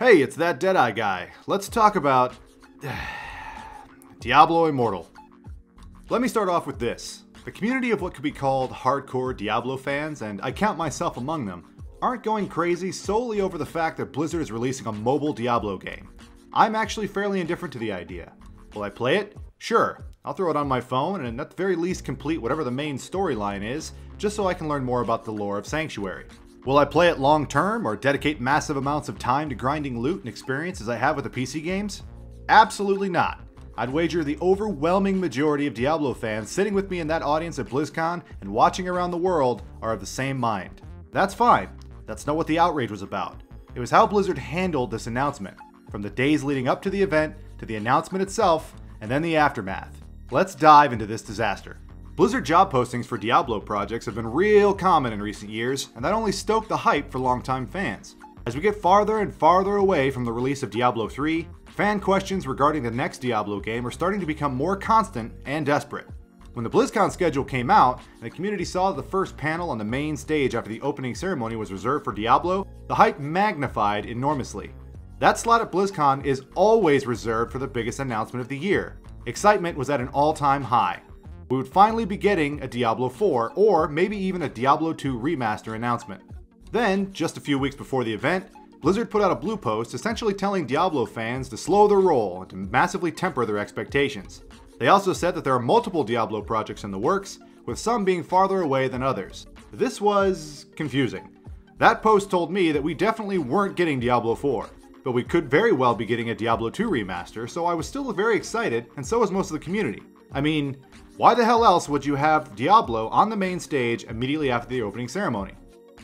Hey, it's that Deadeye guy. Let's talk about Diablo Immortal. Let me start off with this. The community of what could be called hardcore Diablo fans, and I count myself among them, aren't going crazy solely over the fact that Blizzard is releasing a mobile Diablo game. I'm actually fairly indifferent to the idea. Will I play it? Sure. I'll throw it on my phone and at the very least complete whatever the main storyline is, just so I can learn more about the lore of Sanctuary. Will I play it long term or dedicate massive amounts of time to grinding loot and experience as I have with the PC games? Absolutely not. I'd wager the overwhelming majority of Diablo fans sitting with me in that audience at BlizzCon and watching around the world are of the same mind. That's fine. That's not what the outrage was about. It was how Blizzard handled this announcement, from the days leading up to the event, to the announcement itself, and then the aftermath. Let's dive into this disaster. Blizzard job postings for Diablo projects have been real common in recent years, and that only stoked the hype for longtime fans. As we get farther and farther away from the release of Diablo 3, fan questions regarding the next Diablo game are starting to become more constant and desperate. When the BlizzCon schedule came out, and the community saw that the first panel on the main stage after the opening ceremony was reserved for Diablo, the hype magnified enormously. That slot at BlizzCon is always reserved for the biggest announcement of the year. Excitement was at an all-time high. We would finally be getting a Diablo 4, or maybe even a Diablo 2 remaster announcement. Then, just a few weeks before the event, Blizzard put out a blue post essentially telling Diablo fans to slow their roll and to massively temper their expectations. They also said that there are multiple Diablo projects in the works, with some being farther away than others. This was confusing. That post told me that we definitely weren't getting Diablo 4, but we could very well be getting a Diablo 2 remaster, so I was still very excited, and so was most of the community. I mean, why the hell else would you have Diablo on the main stage immediately after the opening ceremony?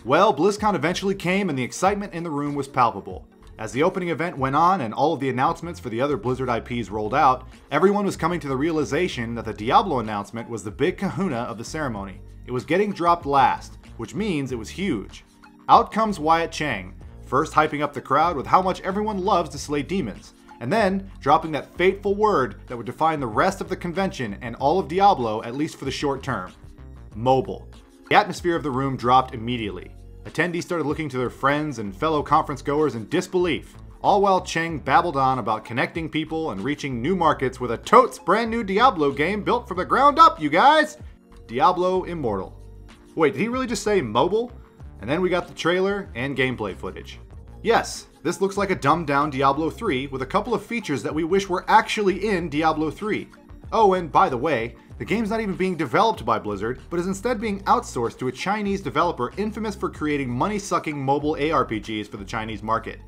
Well, BlizzCon eventually came and the excitement in the room was palpable. As the opening event went on and all of the announcements for the other Blizzard IPs rolled out, everyone was coming to the realization that the Diablo announcement was the big kahuna of the ceremony. It was getting dropped last, which means it was huge. Out comes Wyatt Chang, first hyping up the crowd with how much everyone loves to slay demons, and then dropping that fateful word that would define the rest of the convention and all of Diablo, at least for the short term: mobile. The atmosphere of the room dropped immediately. Attendees started looking to their friends and fellow conference goers in disbelief, all while Cheng babbled on about connecting people and reaching new markets with a totes brand new Diablo game built from the ground up, you guys! Diablo Immortal. Wait, did he really just say mobile? And then we got the trailer and gameplay footage. Yes, this looks like a dumbed down Diablo 3 with a couple of features that we wish were actually in Diablo 3. Oh, and by the way, the game's not even being developed by Blizzard, but is instead being outsourced to a Chinese developer infamous for creating money-sucking mobile ARPGs for the Chinese market.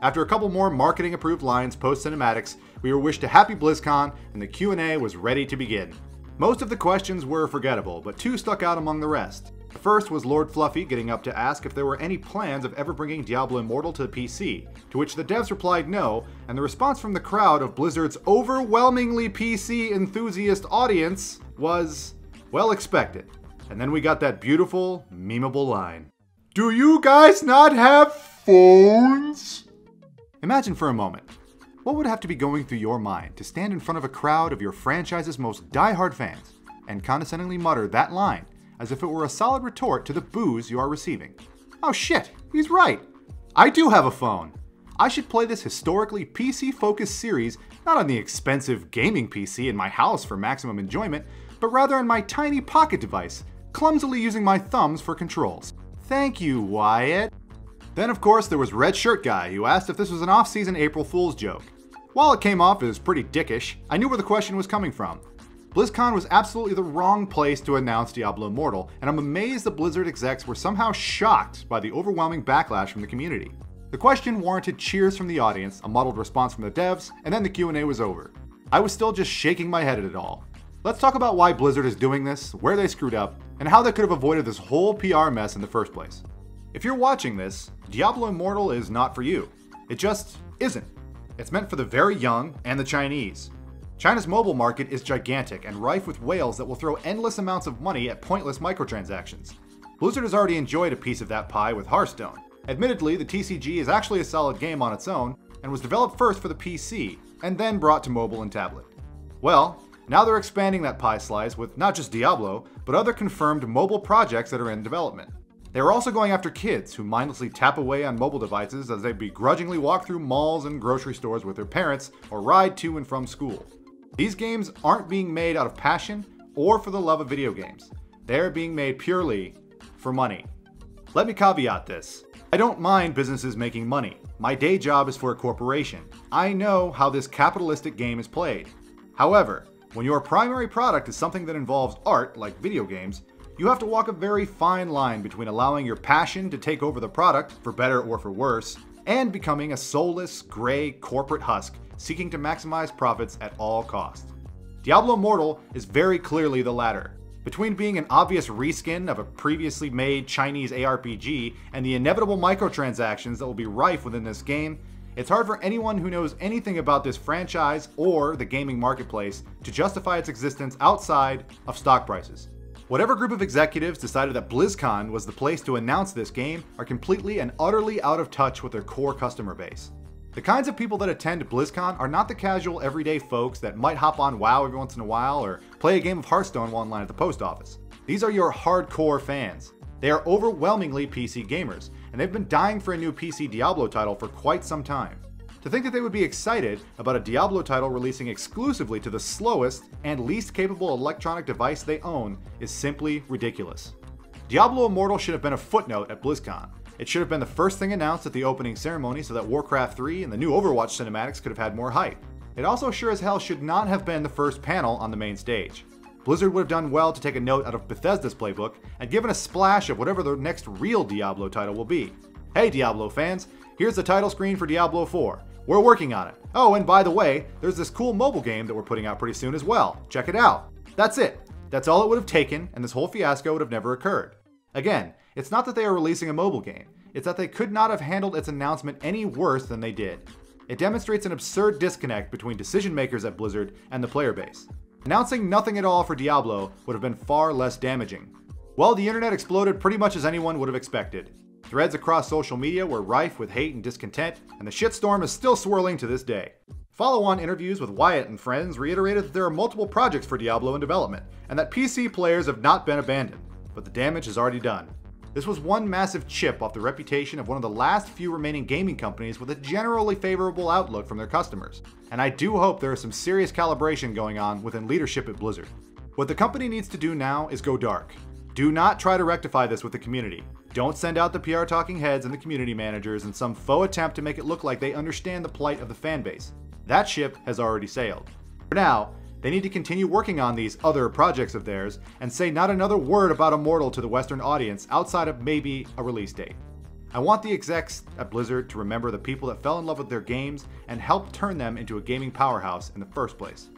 After a couple more marketing-approved lines post-cinematics, we were wished a happy BlizzCon, and the Q&A was ready to begin. Most of the questions were forgettable, but two stuck out among the rest. The first was Lord Fluffy getting up to ask if there were any plans of ever bringing Diablo Immortal to the PC, to which the devs replied no, and the response from the crowd of Blizzard's overwhelmingly PC enthusiast audience was, well, expected. And then we got that beautiful, memeable line. Do you guys not have phones? Imagine for a moment, what would have to be going through your mind to stand in front of a crowd of your franchise's most die-hard fans and condescendingly mutter that line as if it were a solid retort to the boos you are receiving? Oh shit, he's right. I do have a phone. I should play this historically PC-focused series not on the expensive gaming PC in my house for maximum enjoyment, but rather on my tiny pocket device, clumsily using my thumbs for controls. Thank you, Wyatt. Then of course there was Red Shirt Guy, who asked if this was an off-season April Fool's joke. While it came off as pretty dickish, I knew where the question was coming from. BlizzCon was absolutely the wrong place to announce Diablo Immortal, and I'm amazed the Blizzard execs were somehow shocked by the overwhelming backlash from the community. The question warranted cheers from the audience, a muddled response from the devs, and then the Q&A was over. I was still just shaking my head at it all. Let's talk about why Blizzard is doing this, where they screwed up, and how they could have avoided this whole PR mess in the first place. If you're watching this, Diablo Immortal is not for you. It just isn't. It's meant for the very young and the Chinese. China's mobile market is gigantic and rife with whales that will throw endless amounts of money at pointless microtransactions. Blizzard has already enjoyed a piece of that pie with Hearthstone. Admittedly, the TCG is actually a solid game on its own, and was developed first for the PC, and then brought to mobile and tablet. Well, now they're expanding that pie slice with not just Diablo, but other confirmed mobile projects that are in development. They were also going after kids who mindlessly tap away on mobile devices as they begrudgingly walk through malls and grocery stores with their parents or ride to and from school. These games aren't being made out of passion or for the love of video games. They are being made purely for money. Let me caveat this. I don't mind businesses making money. My day job is for a corporation. I know how this capitalistic game is played. However, when your primary product is something that involves art, like video games, you have to walk a very fine line between allowing your passion to take over the product, for better or for worse, and becoming a soulless, gray corporate husk seeking to maximize profits at all costs. Diablo Immortal is very clearly the latter. Between being an obvious reskin of a previously made Chinese ARPG and the inevitable microtransactions that will be rife within this game, it's hard for anyone who knows anything about this franchise or the gaming marketplace to justify its existence outside of stock prices. Whatever group of executives decided that BlizzCon was the place to announce this game are completely and utterly out of touch with their core customer base. The kinds of people that attend BlizzCon are not the casual everyday folks that might hop on WoW every once in a while or play a game of Hearthstone while in line at the post office. These are your hardcore fans. They are overwhelmingly PC gamers, and they've been dying for a new PC Diablo title for quite some time. To think that they would be excited about a Diablo title releasing exclusively to the slowest and least capable electronic device they own is simply ridiculous. Diablo Immortal should have been a footnote at BlizzCon. It should have been the first thing announced at the opening ceremony so that Warcraft 3 and the new Overwatch cinematics could have had more hype. It also sure as hell should not have been the first panel on the main stage. Blizzard would have done well to take a note out of Bethesda's playbook and given a splash of whatever the next real Diablo title will be. Hey Diablo fans, here's the title screen for Diablo 4. We're working on it. Oh, and by the way, there's this cool mobile game that we're putting out pretty soon as well. Check it out. That's it. That's all it would have taken, and this whole fiasco would have never occurred. Again, it's not that they are releasing a mobile game. It's that they could not have handled its announcement any worse than they did. It demonstrates an absurd disconnect between decision makers at Blizzard and the player base. Announcing nothing at all for Diablo would have been far less damaging. Well, the internet exploded pretty much as anyone would have expected. Threads across social media were rife with hate and discontent, and the shitstorm is still swirling to this day. Follow-on interviews with Wyatt and friends reiterated that there are multiple projects for Diablo in development, and that PC players have not been abandoned, but the damage is already done. This was one massive chip off the reputation of one of the last few remaining gaming companies with a generally favorable outlook from their customers, and I do hope there is some serious calibration going on within leadership at Blizzard. What the company needs to do now is go dark. Do not try to rectify this with the community. Don't send out the PR talking heads and the community managers in some faux attempt to make it look like they understand the plight of the fanbase. That ship has already sailed. For now, they need to continue working on these other projects of theirs and say not another word about Immortal to the Western audience outside of maybe a release date. I want the execs at Blizzard to remember the people that fell in love with their games and helped turn them into a gaming powerhouse in the first place.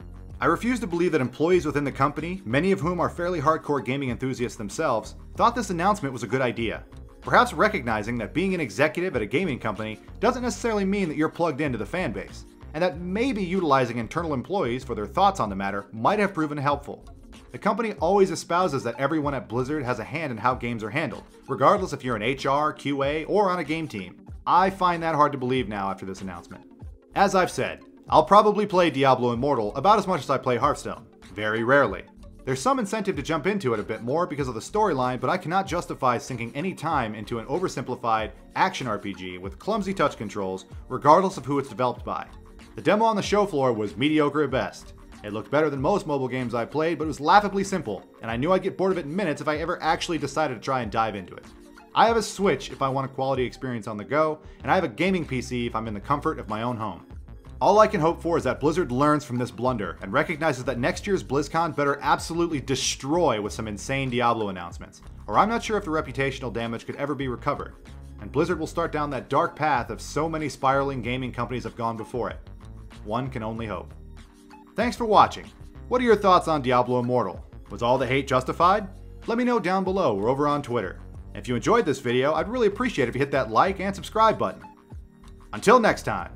I refuse to believe that employees within the company, many of whom are fairly hardcore gaming enthusiasts themselves, thought this announcement was a good idea. Perhaps recognizing that being an executive at a gaming company doesn't necessarily mean that you're plugged into the fanbase, and that maybe utilizing internal employees for their thoughts on the matter might have proven helpful. The company always espouses that everyone at Blizzard has a hand in how games are handled, regardless if you're in HR, QA, or on a game team. I find that hard to believe now after this announcement. As I've said, I'll probably play Diablo Immortal about as much as I play Hearthstone. Very rarely. There's some incentive to jump into it a bit more because of the storyline, but I cannot justify sinking any time into an oversimplified action RPG with clumsy touch controls, regardless of who it's developed by. The demo on the show floor was mediocre at best. It looked better than most mobile games I played, but it was laughably simple, and I knew I'd get bored of it in minutes if I ever actually decided to try and dive into it. I have a Switch if I want a quality experience on the go, and I have a gaming PC if I'm in the comfort of my own home. All I can hope for is that Blizzard learns from this blunder and recognizes that next year's BlizzCon better absolutely destroy with some insane Diablo announcements, or I'm not sure if the reputational damage could ever be recovered, and Blizzard will start down that dark path of so many spiraling gaming companies have gone before it. One can only hope. Thanks for watching. What are your thoughts on Diablo Immortal? Was all the hate justified? Let me know down below or over on Twitter. If you enjoyed this video, I'd really appreciate it if you hit that like and subscribe button. Until next time.